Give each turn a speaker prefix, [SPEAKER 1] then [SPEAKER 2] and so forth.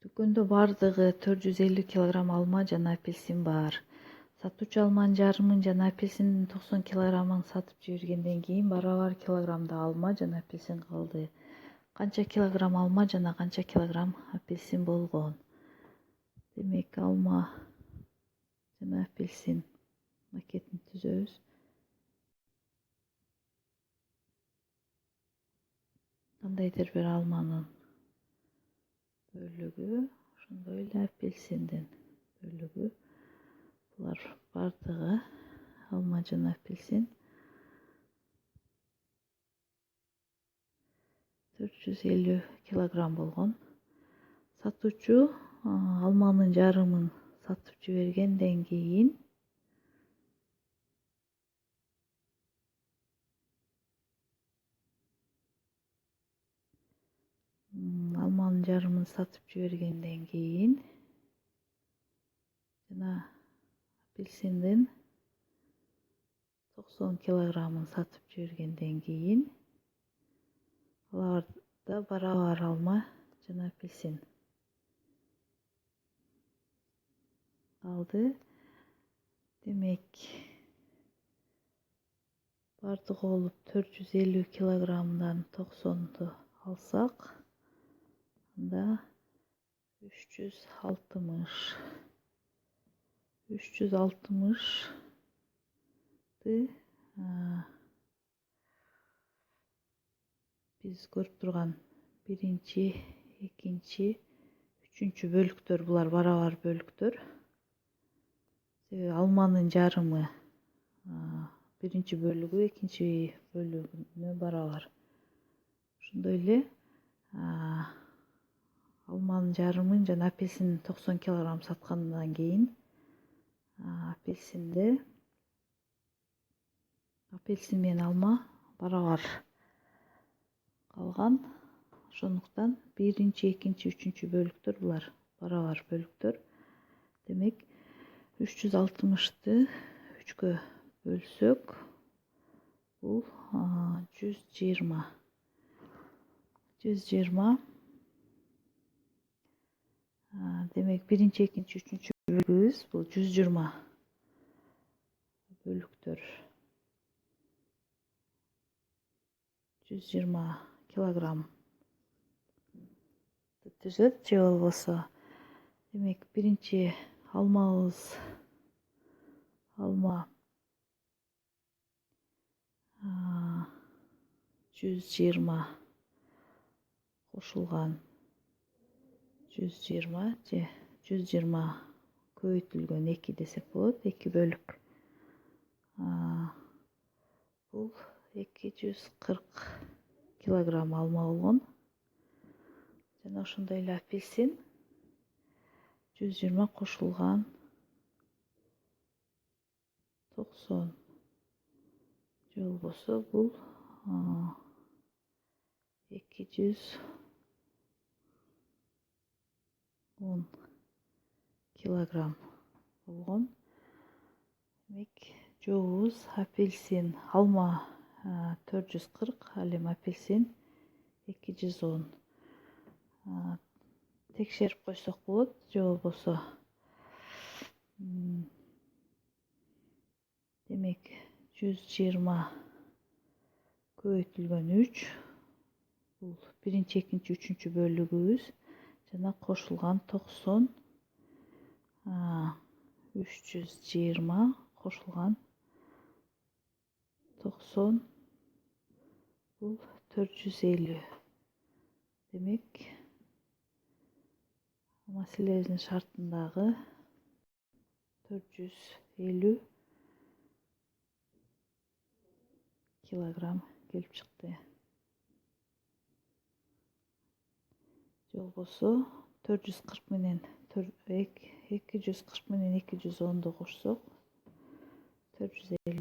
[SPEAKER 1] Дүкөндө бардыгы 450 кг алма жана апельсин бар. Сатуучу алманын жарымын жана апельсиндин 90 кг сатып жибергенден кийин барабар килограммда алма жана апельсин калды. Канча килограмм алма жана канча килограмм апельсин болгон? Демек, алма жана апельсин макетин түзөбүз. Кандайдыр бир алманын бөлүгү, ошондой эле апельсиндин бөлүгү. Булар бардыгы алма жана апельсин. 450 килограмм болгон. Сатуучу алманын жарымын сатып жибергенден кийин жана апельсиндин 90 килограммын сатып жибергенден кийин аларда барабар алма жана апельсин калды. Демек, бардыгы болуп 450 килограммдан 90-ду алсак, анда 360ды биз көрүп турган биринчи, экинчи, үчүнчү бөлүктөр, булар барабар бөлүктөр. Себеби алманын жарымы биринчи бөлүгү экинчи бөлүгүнө барабар. Ошондой эле алманын жарымын жана апельсин 90 килограмм саткандан кийин апельсин менен алма барабар калган. Ошондуктан биринчи, экинчи, үчүнчү бөлүктөр булар барабар бөлүктөр. Демек, 360ды 3кө бөлсөк, бул 120. Демек, биринчи, экинчи, үчүнчү бөлүгүбүз бул 120 бөлүктөр. 120 килограмм түзөт, же болбосо. Демек, биринчи алма 120 кошулган 120 же 120 көбөйтүлгөн 2 десек болот, 2 бөлүк. Бул 240 килограмм алма болгон. Жана ошондой эле апельсин 120 кошулган 90. Же болбосо бул 210 килограмм болгон. Демек, жообубуз апельсин, алма 440, ал эми апельсин 210. Текшерип койсок болот, же болбосо. Демек, 120 көбөйтүлгөн 3, бул биринчи, экинчи, үчүнчү бөлүгүбүз жана кошулган 90, 320 кошулган 90, бул 450. Демек, маселебиздин шартындагы 450 килограмм келип чыкты. Же болбосо 440 менен 210ду кошсок 450